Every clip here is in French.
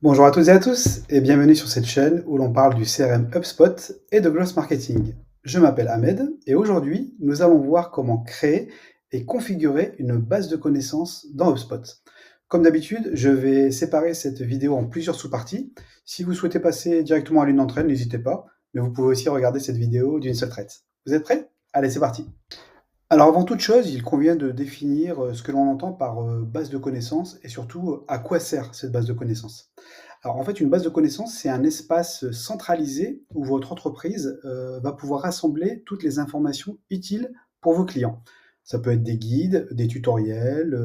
Bonjour à toutes et à tous et bienvenue sur cette chaîne où l'on parle du CRM HubSpot et de Growth Marketing. Je m'appelle Ahmed et aujourd'hui nous allons voir comment créer et configurer une base de connaissances dans HubSpot. Comme d'habitude, je vais séparer cette vidéo en plusieurs sous-parties. Si vous souhaitez passer directement à l'une d'entre elles, n'hésitez pas, mais vous pouvez aussi regarder cette vidéo d'une seule traite. Vous êtes prêts? Allez, c'est parti! Alors avant toute chose, il convient de définir ce que l'on entend par base de connaissances et surtout à quoi sert cette base de connaissances. Alors en fait, une base de connaissances, c'est un espace centralisé où votre entreprise va pouvoir rassembler toutes les informations utiles pour vos clients. Ça peut être des guides, des tutoriels,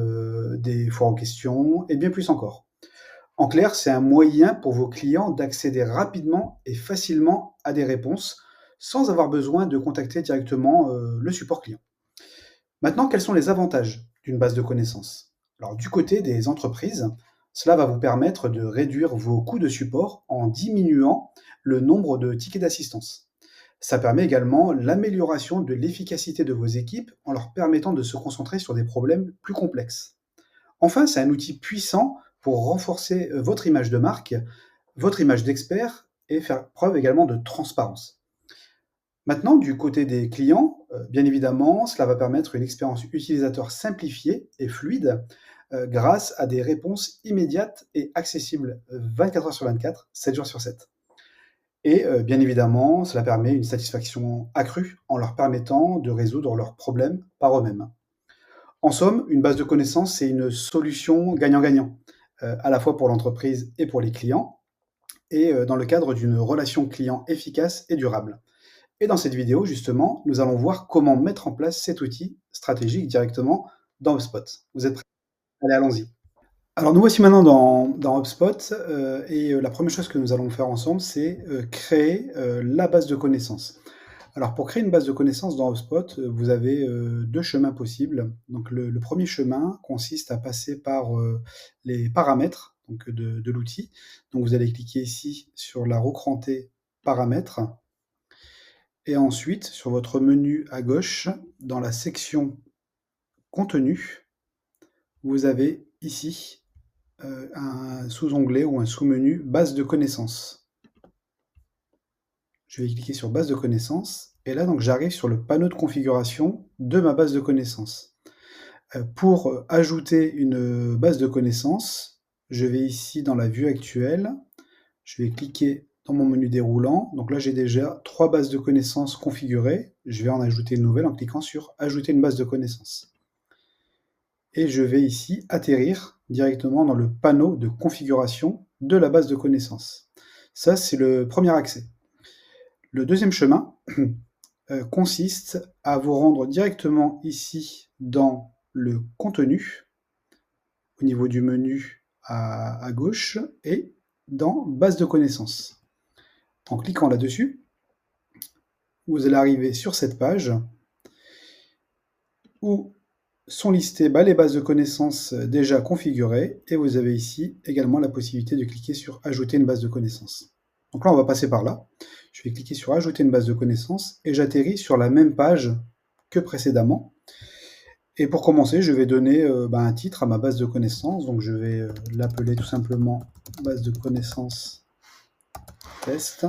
des foires aux questions et bien plus encore. En clair, c'est un moyen pour vos clients d'accéder rapidement et facilement à des réponses sans avoir besoin de contacter directement le support client. Maintenant, quels sont les avantages d'une base de connaissances? Alors, du côté des entreprises, cela va vous permettre de réduire vos coûts de support en diminuant le nombre de tickets d'assistance. Ça permet également l'amélioration de l'efficacité de vos équipes en leur permettant de se concentrer sur des problèmes plus complexes. Enfin, c'est un outil puissant pour renforcer votre image de marque, votre image d'expert et faire preuve également de transparence. Maintenant, du côté des clients, bien évidemment, cela va permettre une expérience utilisateur simplifiée et fluide, grâce à des réponses immédiates et accessibles, 24 heures sur 24, 7 jours sur 7. Et bien évidemment, cela permet une satisfaction accrue en leur permettant de résoudre leurs problèmes par eux-mêmes. En somme, une base de connaissances, c'est une solution gagnant-gagnant, à la fois pour l'entreprise et pour les clients et dans le cadre d'une relation client efficace et durable. Et dans cette vidéo, justement, nous allons voir comment mettre en place cet outil stratégique directement dans HubSpot. Vous êtes prêts? Allez, allons-y. Alors, nous voici maintenant dans HubSpot et la première chose que nous allons faire ensemble, c'est créer la base de connaissances. Alors, pour créer une base de connaissances dans HubSpot, vous avez deux chemins possibles. Donc, le premier chemin consiste à passer par les paramètres donc, de l'outil. Donc, vous allez cliquer ici sur la roue crantée paramètres. Et ensuite, sur votre menu à gauche, dans la section contenu, vous avez ici un sous-onglet ou un sous-menu base de connaissances. Je vais cliquer sur base de connaissances et là donc j'arrive sur le panneau de configuration de ma base de connaissances. Pour ajouter une base de connaissances, je vais ici dans la vue actuelle, je vais cliquer dans mon menu déroulant. Donc là, j'ai déjà 3 bases de connaissances configurées. Je vais en ajouter une nouvelle en cliquant sur ajouter une base de connaissances. Et je vais ici atterrir directement dans le panneau de configuration de la base de connaissances. Ça, c'est le premier accès. Le deuxième chemin consiste à vous rendre directement ici dans le contenu, au niveau du menu à gauche, et dans base de connaissances. En cliquant là-dessus, vous allez arriver sur cette page où sont listées les bases de connaissances déjà configurées et vous avez ici également la possibilité de cliquer sur ajouter une base de connaissances. Donc là, on va passer par là. Je vais cliquer sur ajouter une base de connaissances et j'atterris sur la même page que précédemment. Et pour commencer, je vais donner un titre à ma base de connaissances. Donc je vais l'appeler tout simplement base de connaissances test.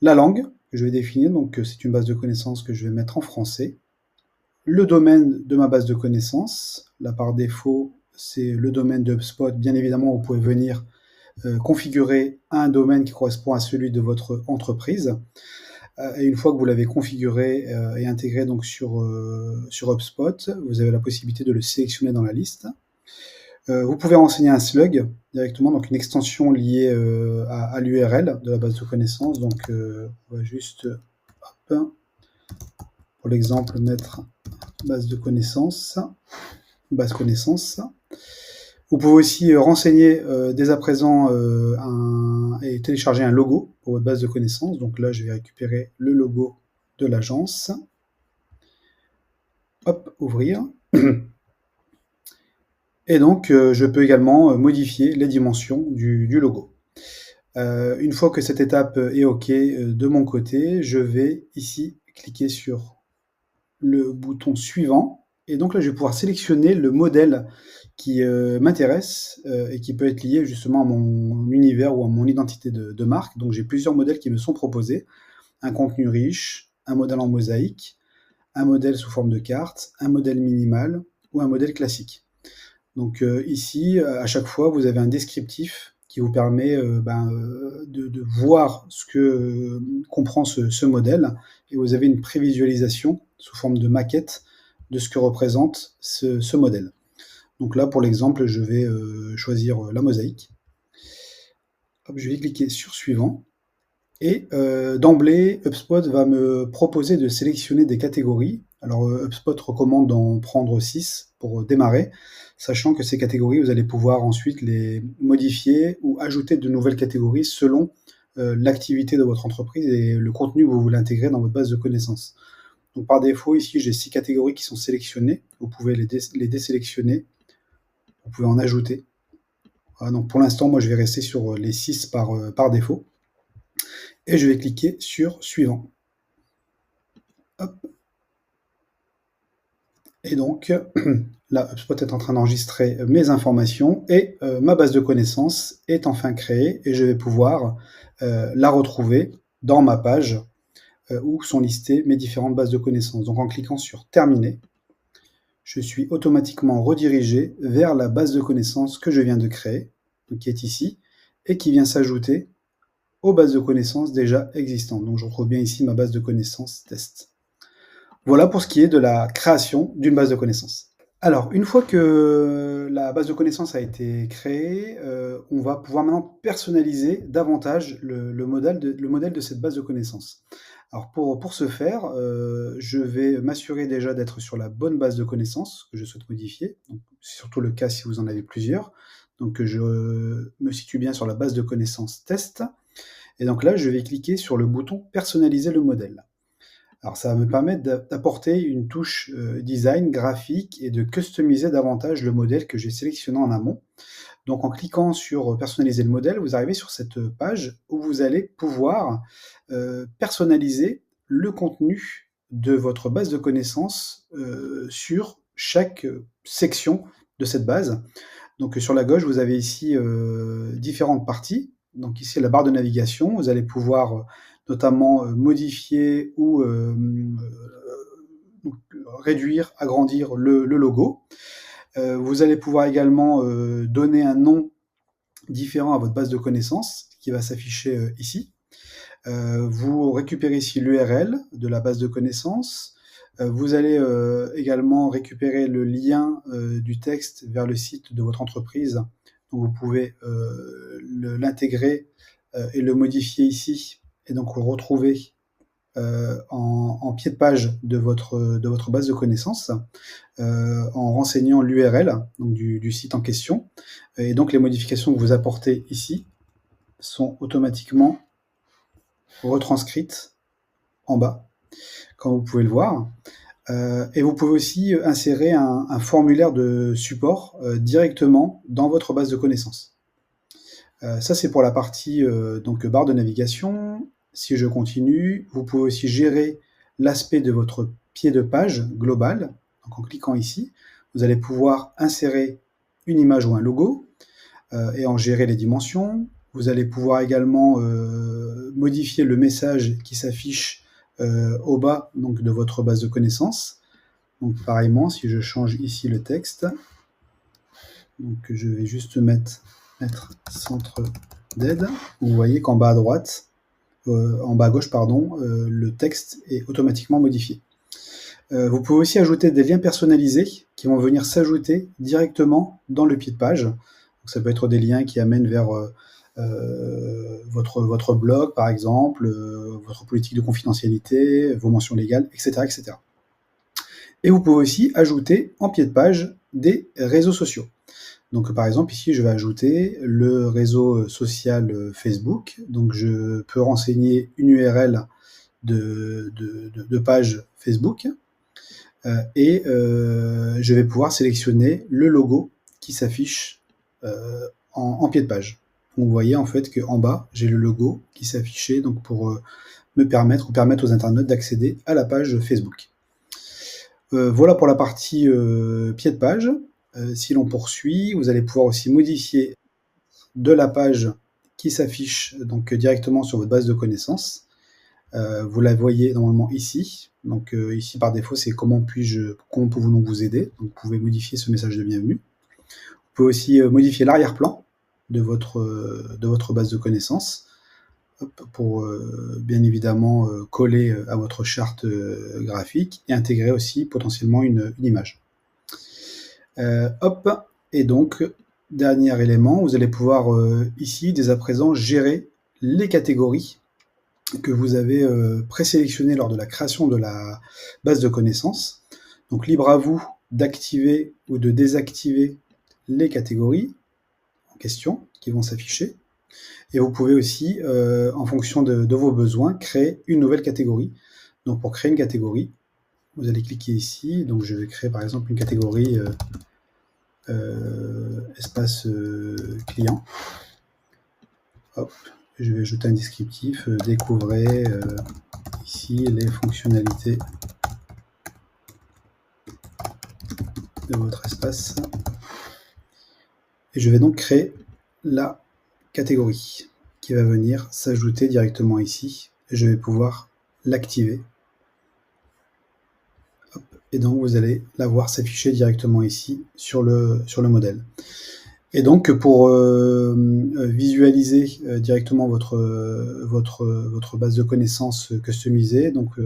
La langue que je vais définir, donc c'est une base de connaissances que je vais mettre en français. Le domaine de ma base de connaissances, là par défaut, c'est le domaine de HubSpot. Bien évidemment, vous pouvez venir configurer un domaine qui correspond à celui de votre entreprise. Et une fois que vous l'avez configuré et intégré donc sur HubSpot, vous avez la possibilité de le sélectionner dans la liste. Vous pouvez renseigner un slug directement, donc une extension liée à l'URL de la base de connaissances. Donc, on va juste, hop, pour l'exemple, mettre base de connaissances, base connaissances. Vous pouvez aussi renseigner dès à présent et télécharger un logo pour votre base de connaissances. Donc là, je vais récupérer le logo de l'agence. Hop, ouvrir. Et donc, je peux également modifier les dimensions du logo. Une fois que cette étape est OK de mon côté, je vais ici cliquer sur le bouton suivant. Et donc là, je vais pouvoir sélectionner le modèle qui m'intéresse et qui peut être lié justement à mon univers ou à mon identité de marque. Donc j'ai plusieurs modèles qui me sont proposés. Un contenu riche, un modèle en mosaïque, un modèle sous forme de carte, un modèle minimal ou un modèle classique. Donc ici, à chaque fois, vous avez un descriptif qui vous permet de voir ce que comprend ce modèle, et vous avez une prévisualisation sous forme de maquette de ce que représente ce modèle. Donc là, pour l'exemple, je vais choisir la mosaïque. Hop, je vais cliquer sur suivant. Et d'emblée, HubSpot va me proposer de sélectionner des catégories. Alors HubSpot recommande d'en prendre 6 pour démarrer, sachant que ces catégories, vous allez pouvoir ensuite les modifier ou ajouter de nouvelles catégories selon l'activité de votre entreprise et le contenu que vous voulez intégrer dans votre base de connaissances. Donc par défaut, ici, j'ai 6 catégories qui sont sélectionnées. Vous pouvez les désélectionner. Vous pouvez en ajouter. Voilà, donc pour l'instant, moi, je vais rester sur les 6 par défaut. Et je vais cliquer sur suivant. Hop. Et donc, là, HubSpot est en train d'enregistrer mes informations et ma base de connaissances est enfin créée et je vais pouvoir la retrouver dans ma page où sont listées mes différentes bases de connaissances. Donc en cliquant sur terminer, je suis automatiquement redirigé vers la base de connaissances que je viens de créer, donc qui est ici, et qui vient s'ajouter aux bases de connaissances déjà existantes. Donc je retrouve bien ici ma base de connaissances test. Voilà pour ce qui est de la création d'une base de connaissances. Alors, une fois que la base de connaissances a été créée, on va pouvoir maintenant personnaliser davantage le modèle de cette base de connaissances. Alors pour ce faire, je vais m'assurer déjà d'être sur la bonne base de connaissances que je souhaite modifier. C'est surtout le cas si vous en avez plusieurs. Donc je me situe bien sur la base de connaissances test. Et donc là, je vais cliquer sur le bouton « Personnaliser le modèle ». Alors ça va me permettre d'apporter une touche design, graphique et de customiser davantage le modèle que j'ai sélectionné en amont. Donc en cliquant sur « Personnaliser le modèle », vous arrivez sur cette page où vous allez pouvoir personnaliser le contenu de votre base de connaissances sur chaque section de cette base. Donc sur la gauche, vous avez ici différentes parties. Donc ici, la barre de navigation, vous allez pouvoir notamment modifier ou réduire, agrandir le logo. Vous allez pouvoir également donner un nom différent à votre base de connaissances qui va s'afficher ici. Vous récupérez ici l'URL de la base de connaissances. Vous allez également récupérer le lien du texte vers le site de votre entreprise. Donc vous pouvez l'intégrer et le modifier ici, et donc le retrouver en pied de page de votre base de connaissances en renseignant l'URL du site en question. Et donc les modifications que vous apportez ici sont automatiquement retranscrites en bas, comme vous pouvez le voir. Et vous pouvez aussi insérer un formulaire de support directement dans votre base de connaissances. Ça, c'est pour la partie donc barre de navigation. Si je continue, vous pouvez aussi gérer l'aspect de votre pied de page global. Donc en cliquant ici, vous allez pouvoir insérer une image ou un logo et en gérer les dimensions. Vous allez pouvoir également modifier le message qui s'affiche au bas donc, de votre base de connaissances. Donc pareillement, si je change ici le texte, donc je vais juste mettre centre d'aide, vous voyez qu'en bas à droite, en bas à gauche, pardon, le texte est automatiquement modifié. Vous pouvez aussi ajouter des liens personnalisés qui vont venir s'ajouter directement dans le pied de page. Donc, ça peut être des liens qui amènent vers votre blog, par exemple, votre politique de confidentialité, vos mentions légales, etc., etc. Et vous pouvez aussi ajouter en pied de page des réseaux sociaux. Donc par exemple ici je vais ajouter le réseau social Facebook, donc je peux renseigner une URL de page Facebook et je vais pouvoir sélectionner le logo qui s'affiche en pied de page. Donc, vous voyez en fait qu'en bas j'ai le logo qui s'est affiché donc pour me permettre aux internautes d'accéder à la page Facebook. Voilà pour la partie pied de page. Si l'on poursuit, vous allez pouvoir aussi modifier de la page qui s'affiche donc directement sur votre base de connaissances. Vous la voyez normalement ici. Donc ici par défaut, c'est comment pouvons-nous vous aider. Donc, vous pouvez modifier ce message de bienvenue. Vous pouvez aussi modifier l'arrière-plan de votre base de connaissances pour bien évidemment coller à votre charte graphique et intégrer aussi potentiellement une image. Et donc, dernier élément, vous allez pouvoir ici, dès à présent, gérer les catégories que vous avez présélectionnées lors de la création de la base de connaissances. Donc, libre à vous d'activer ou de désactiver les catégories en question qui vont s'afficher. Et vous pouvez aussi, en fonction de vos besoins, créer une nouvelle catégorie. Donc, pour créer une catégorie, vous allez cliquer ici. Donc, je vais créer par exemple une catégorie espace client. Hop, je vais ajouter un descriptif. Découvrez ici les fonctionnalités de votre espace. Et je vais donc créer la catégorie qui va venir s'ajouter directement ici. Et je vais pouvoir l'activer. Et donc vous allez la voir s'afficher directement ici sur le modèle. Et donc pour visualiser directement votre base de connaissances customisée, donc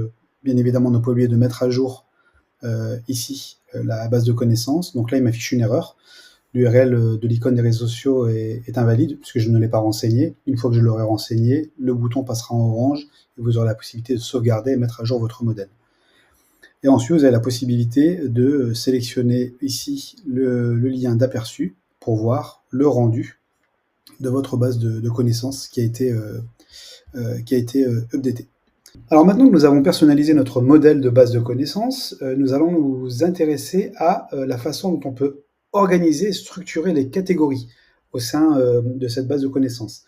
bien évidemment ne pas oublier de mettre à jour ici la base de connaissances. Donc là il m'affiche une erreur. L'URL de l'icône des réseaux sociaux est invalide puisque je ne l'ai pas renseigné. Une fois que je l'aurai renseigné, le bouton passera en orange et vous aurez la possibilité de sauvegarder et mettre à jour votre modèle. Et ensuite, vous avez la possibilité de sélectionner ici le lien d'aperçu pour voir le rendu de votre base de connaissances qui a été updatée. Alors maintenant que nous avons personnalisé notre modèle de base de connaissances, nous allons nous intéresser à la façon dont on peut organiser et structurer les catégories au sein de cette base de connaissances.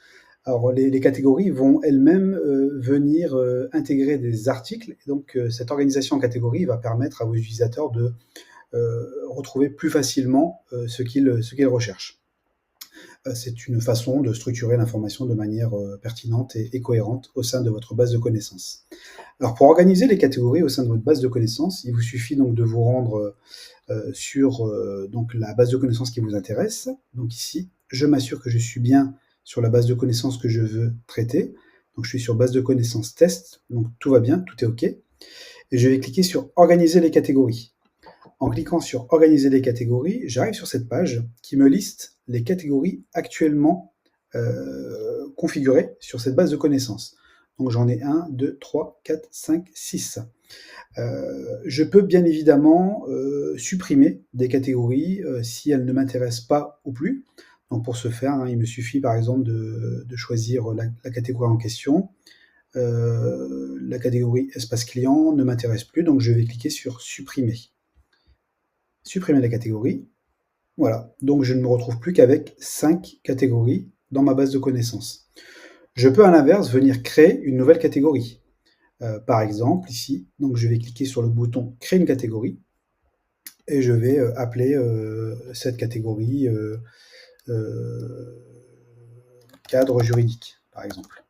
Alors les catégories vont elles-mêmes venir intégrer des articles, et donc cette organisation en catégories va permettre à vos utilisateurs de retrouver plus facilement ce qu'ils recherchent. C'est une façon de structurer l'information de manière pertinente et cohérente au sein de votre base de connaissances. Alors pour organiser les catégories au sein de votre base de connaissances, il vous suffit donc de vous rendre sur donc la base de connaissances qui vous intéresse. Donc ici, je m'assure que je suis bien sur la base de connaissances que je veux traiter. Donc je suis sur base de connaissances test, donc tout va bien, tout est OK. Et je vais cliquer sur organiser les catégories. En cliquant sur organiser les catégories, j'arrive sur cette page qui me liste les catégories actuellement configurées sur cette base de connaissances. Donc j'en ai 1, 2, 3, 4, 5, 6. Je peux bien évidemment supprimer des catégories si elles ne m'intéressent pas ou plus. Donc pour ce faire, il me suffit par exemple de choisir la catégorie en question. La catégorie espace client ne m'intéresse plus, donc je vais cliquer sur supprimer. Supprimer la catégorie. Voilà, donc je ne me retrouve plus qu'avec 5 catégories dans ma base de connaissances. Je peux à l'inverse venir créer une nouvelle catégorie. Par exemple, ici, donc je vais cliquer sur le bouton créer une catégorie et je vais appeler cette catégorie cadre juridique, par exemple.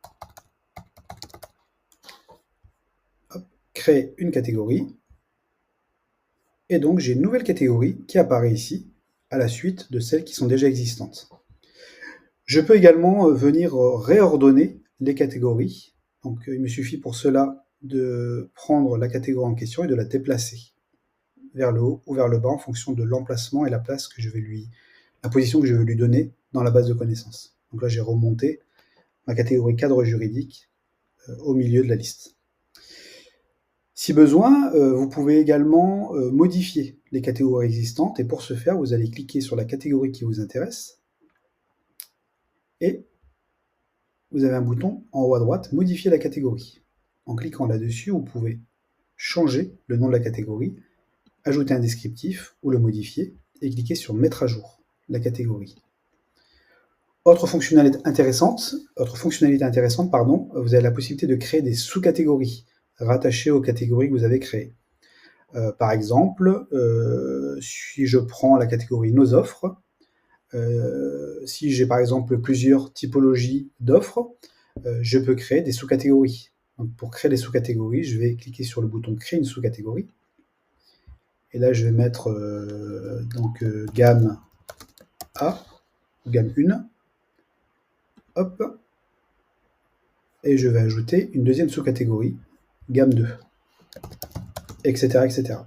Hop, créer une catégorie. Et donc j'ai une nouvelle catégorie qui apparaît ici à la suite de celles qui sont déjà existantes. Je peux également venir réordonner les catégories. Donc il me suffit pour cela de prendre la catégorie en question et de la déplacer vers le haut ou vers le bas en fonction de l'emplacement et la place que la position que je veux lui donner dans la base de connaissances. Donc là j'ai remonté ma catégorie cadre juridique au milieu de la liste. Si besoin, vous pouvez également modifier les catégories existantes et pour ce faire, vous allez cliquer sur la catégorie qui vous intéresse et vous avez un bouton en haut à droite, modifier la catégorie. En cliquant là-dessus, vous pouvez changer le nom de la catégorie, ajouter un descriptif ou le modifier et cliquer sur mettre à jour la catégorie. Autre fonctionnalité intéressante, vous avez la possibilité de créer des sous-catégories rattachées aux catégories que vous avez créées. Par exemple, si je prends la catégorie nos offres, si j'ai par exemple plusieurs typologies d'offres, je peux créer des sous-catégories. Donc pour créer des sous-catégories, je vais cliquer sur le bouton créer une sous-catégorie. Et là, je vais mettre gamme A, gamme 1. Hop. Et je vais ajouter une deuxième sous-catégorie, gamme 2, etc., etc.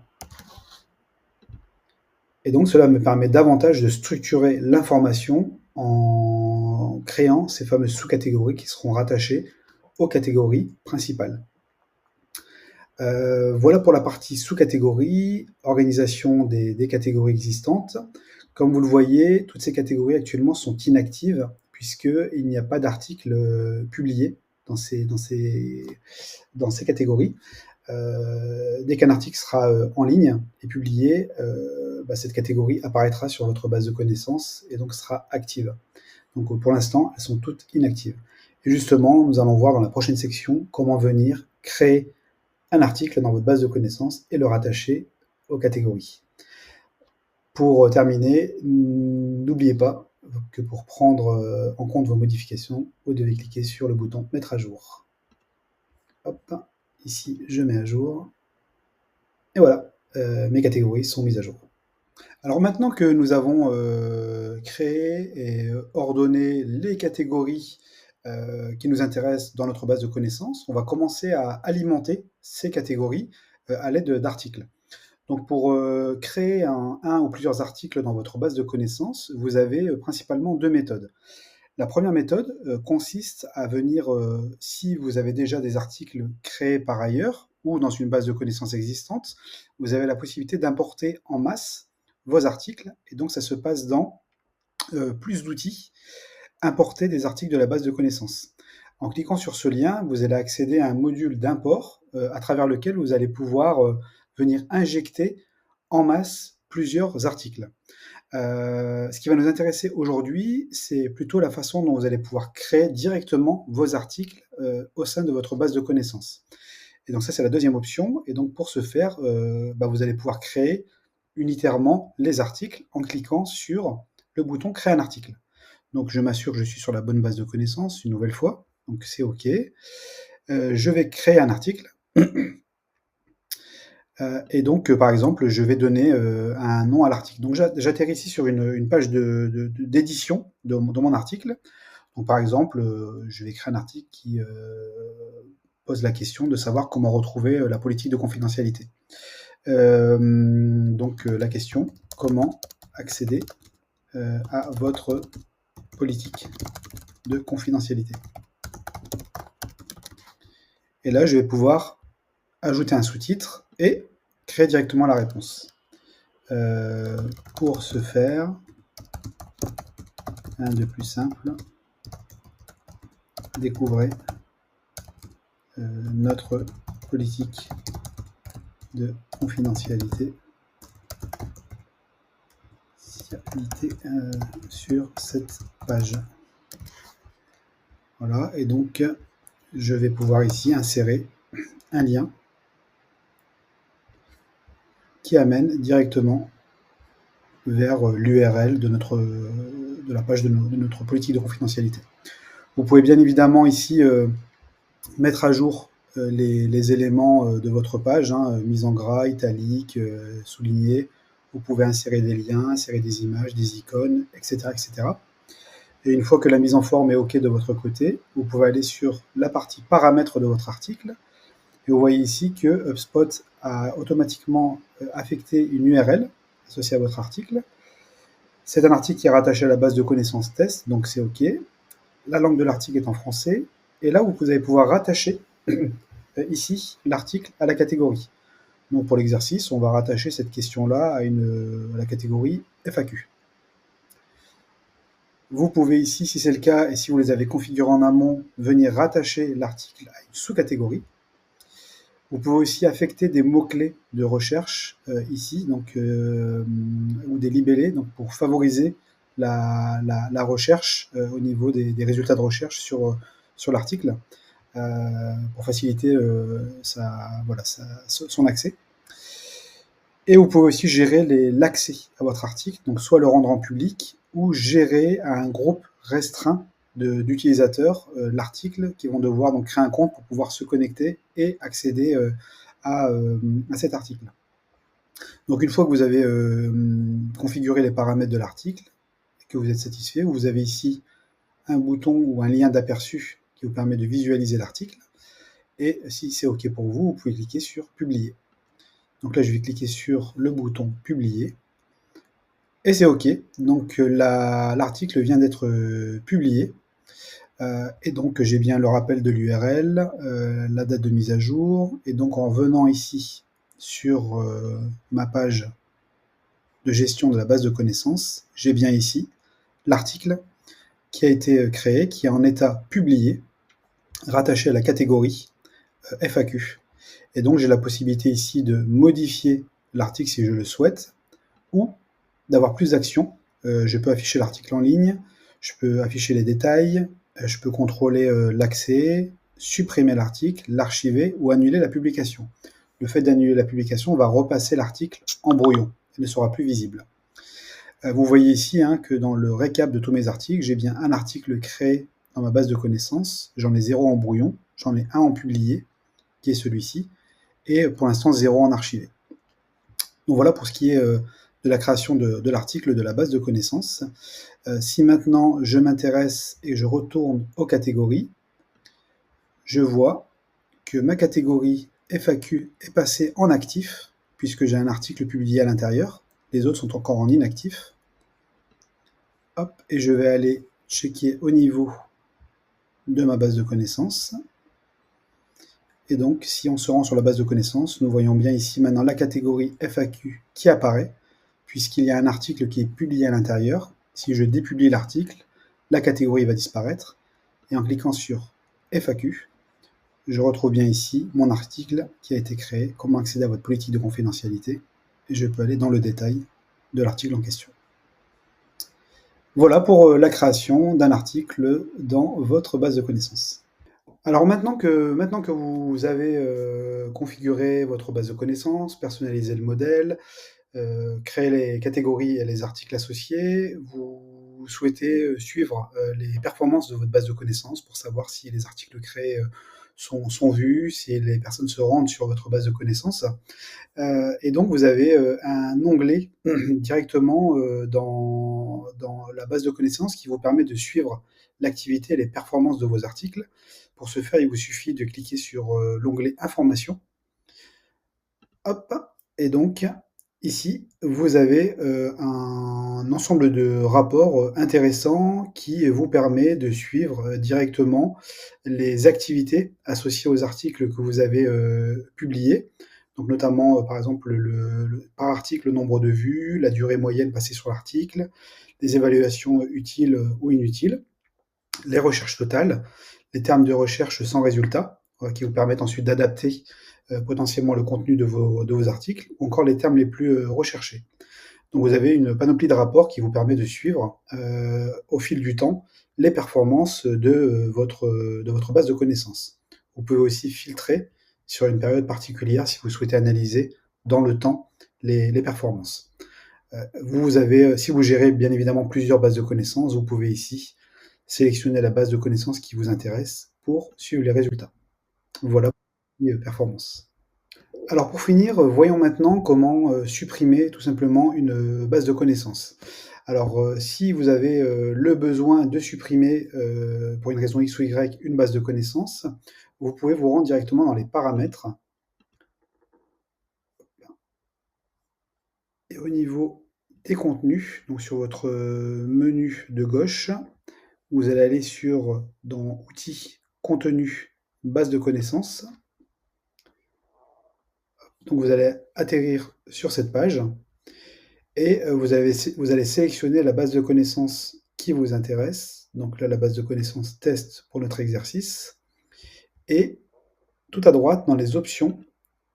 Et donc cela me permet davantage de structurer l'information en créant ces fameuses sous-catégories qui seront rattachées aux catégories principales. Voilà pour la partie sous-catégories, organisation des catégories existantes. Comme vous le voyez, toutes ces catégories actuellement sont inactives puisqu'il n'y a pas d'article publié dans ces catégories. Dès qu'un article sera en ligne et publié, cette catégorie apparaîtra sur votre base de connaissances et donc sera active. Donc pour l'instant, elles sont toutes inactives. Et justement, nous allons voir dans la prochaine section comment venir créer un article dans votre base de connaissances et le rattacher aux catégories. Pour terminer, n'oubliez pas que pour prendre en compte vos modifications, vous devez cliquer sur le bouton mettre à jour. Hop, ici je mets à jour. Et voilà, mes catégories sont mises à jour. Alors maintenant que nous avons créé et ordonné les catégories qui nous intéressent dans notre base de connaissances, on va commencer à alimenter ces catégories à l'aide d'articles. Donc pour créer un ou plusieurs articles dans votre base de connaissances, vous avez principalement deux méthodes. La première méthode consiste à venir, si vous avez déjà des articles créés par ailleurs ou dans une base de connaissances existante, vous avez la possibilité d'importer en masse vos articles. Et donc ça se passe dans plus d'outils, importer des articles de la base de connaissances. En cliquant sur ce lien, vous allez accéder à un module d'import à travers lequel vous allez pouvoir venir injecter en masse plusieurs articles. Ce qui va nous intéresser aujourd'hui, c'est plutôt la façon dont vous allez pouvoir créer directement vos articles au sein de votre base de connaissances. Et donc ça, c'est la deuxième option. Et donc pour ce faire, vous allez pouvoir créer unitairement les articles en cliquant sur le bouton créer un article. Donc je m'assure que je suis sur la bonne base de connaissances une nouvelle fois. Donc c'est OK. Je vais créer un article. Et donc, par exemple, je vais donner un nom à l'article. Donc j'atterris ici sur une page d'édition de mon article. Donc par exemple, je vais créer un article qui pose la question de savoir comment retrouver la politique de confidentialité. Donc la question, comment accéder à votre politique de confidentialité. Et là, je vais pouvoir ajouter un sous-titre et créer directement la réponse. Pour ce faire, un de plus simple, découvrez notre politique de confidentialité sur cette page. Voilà, et donc je vais pouvoir ici insérer un lien qui amène directement vers l'URL de la page de notre politique de confidentialité. Vous pouvez bien évidemment ici mettre à jour les éléments de votre page, mise en gras, italique, souligné. Vous pouvez insérer des liens, insérer des images, des icônes, etc., etc. Et une fois que la mise en forme est OK de votre côté, vous pouvez aller sur la partie paramètres de votre article. Et vous voyez ici que HubSpot a automatiquement affecté une URL associée à votre article. C'est un article qui est rattaché à la base de connaissances test, donc c'est OK. La langue de l'article est en français. Et là, vous allez pouvoir rattacher ici l'article à la catégorie. Donc pour l'exercice, on va rattacher cette question-là à la catégorie FAQ. Vous pouvez ici, si c'est le cas, et si vous les avez configurés en amont, venir rattacher l'article à une sous-catégorie. Vous pouvez aussi affecter des mots-clés de recherche ici, donc, ou des libellés, donc pour favoriser la recherche au niveau des résultats de recherche sur l'article, pour faciliter son accès. Et vous pouvez aussi gérer l'accès à votre article, donc soit le rendre en public ou gérer à un groupe restreint d'utilisateurs l'article qui vont devoir donc créer un compte pour pouvoir se connecter et accéder à cet article. Donc une fois que vous avez configuré les paramètres de l'article et que vous êtes satisfait, vous avez ici un bouton ou un lien d'aperçu qui vous permet de visualiser l'article. Et si c'est OK pour vous, vous pouvez cliquer sur Publier. Donc là, je vais cliquer sur le bouton Publier. Et c'est OK. Donc l'article vient d'être publié. Et donc j'ai bien le rappel de l'URL, la date de mise à jour. Et donc en venant ici sur ma page de gestion de la base de connaissances, j'ai bien ici l'article qui a été créé, qui est en état publié, rattaché à la catégorie FAQ. Et donc j'ai la possibilité ici de modifier l'article si je le souhaite, ou d'avoir plus d'actions. Je peux afficher l'article en ligne, je peux afficher les détails, je peux contrôler l'accès, supprimer l'article, l'archiver ou annuler la publication. Le fait d'annuler la publication va repasser l'article en brouillon, il ne sera plus visible. Vous voyez ici que dans le récap de tous mes articles, j'ai bien un article créé dans ma base de connaissances, j'en ai 0 en brouillon, j'en ai un en publié, qui est celui-ci, et pour l'instant 0 en archivé. Donc voilà pour ce qui est de la création de l'article de la base de connaissances. Si maintenant je m'intéresse et je retourne aux catégories, je vois que ma catégorie FAQ est passée en actif, puisque j'ai un article publié à l'intérieur. Les autres sont encore en inactif. Hop, et je vais aller checker au niveau de ma base de connaissances. Et donc, si on se rend sur la base de connaissances, nous voyons bien ici maintenant la catégorie FAQ qui apparaît, puisqu'il y a un article qui est publié à l'intérieur. Si je dépublie l'article, la catégorie va disparaître. Et en cliquant sur FAQ, je retrouve bien ici mon article qui a été créé, comment accéder à votre politique de confidentialité. Et je peux aller dans le détail de l'article en question. Voilà pour la création d'un article dans votre base de connaissances. Alors maintenant que vous avez configuré votre base de connaissances, personnalisé le modèle, créé les catégories et les articles associés, vous souhaitez suivre les performances de votre base de connaissances pour savoir si les articles créés sont vus, si les personnes se rendent sur votre base de connaissances. Et donc vous avez un onglet directement dans la base de connaissances qui vous permet de suivre l'activité et les performances de vos articles. Pour ce faire, il vous suffit de cliquer sur l'onglet Informations. Hop, et donc ici, vous avez un ensemble de rapports intéressants qui vous permet de suivre directement les activités associées aux articles que vous avez publiés. Donc notamment, par exemple, par article, le nombre de vues, la durée moyenne passée sur l'article, les évaluations utiles ou inutiles, les recherches totales, les termes de recherche sans résultat, qui vous permettent ensuite d'adapter potentiellement le contenu de vos articles, ou encore les termes les plus recherchés. Donc vous avez une panoplie de rapports qui vous permet de suivre au fil du temps les performances de votre base de connaissances. Vous pouvez aussi filtrer sur une période particulière si vous souhaitez analyser dans le temps les performances. Si vous gérez bien évidemment plusieurs bases de connaissances, vous pouvez ici sélectionner la base de connaissances qui vous intéresse pour suivre les résultats. Voilà pour les performances. Alors pour finir, voyons maintenant comment supprimer tout simplement une base de connaissances. Alors si vous avez le besoin de supprimer pour une raison X ou Y une base de connaissances, vous pouvez vous rendre directement dans les paramètres. Et au niveau des contenus, donc sur votre menu de gauche, vous allez aller dans Outils, Contenu, Base de connaissances. Donc vous allez atterrir sur cette page et vous allez sélectionner la base de connaissances qui vous intéresse. Donc là, la base de connaissances test pour notre exercice. Et tout à droite, dans les options,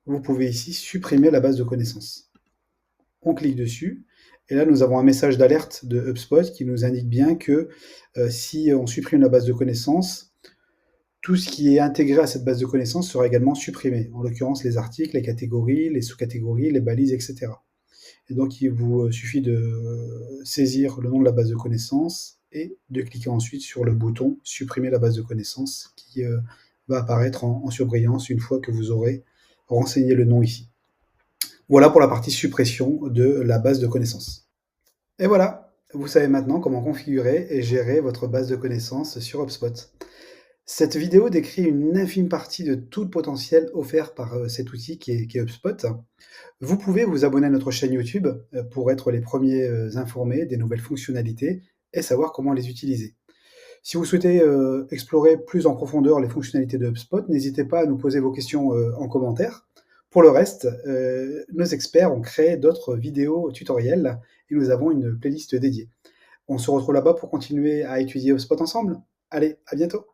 vous pouvez ici supprimer la base de connaissances. On clique dessus. Et là, nous avons un message d'alerte de HubSpot qui nous indique bien que si on supprime la base de connaissances, tout ce qui est intégré à cette base de connaissances sera également supprimé, en l'occurrence les articles, les catégories, les sous-catégories, les balises, etc. Et donc il vous suffit de saisir le nom de la base de connaissances et de cliquer ensuite sur le bouton supprimer la base de connaissances qui va apparaître en surbrillance une fois que vous aurez renseigné le nom ici. Voilà pour la partie suppression de la base de connaissances. Et voilà, vous savez maintenant comment configurer et gérer votre base de connaissances sur HubSpot. Cette vidéo décrit une infime partie de tout le potentiel offert par cet outil qui est HubSpot. Vous pouvez vous abonner à notre chaîne YouTube pour être les premiers informés des nouvelles fonctionnalités et savoir comment les utiliser. Si vous souhaitez explorer plus en profondeur les fonctionnalités de HubSpot, n'hésitez pas à nous poser vos questions en commentaire. Pour le reste, nos experts ont créé d'autres vidéos tutoriels et nous avons une playlist dédiée. On se retrouve là-bas pour continuer à étudier HubSpot ensemble. Allez, à bientôt!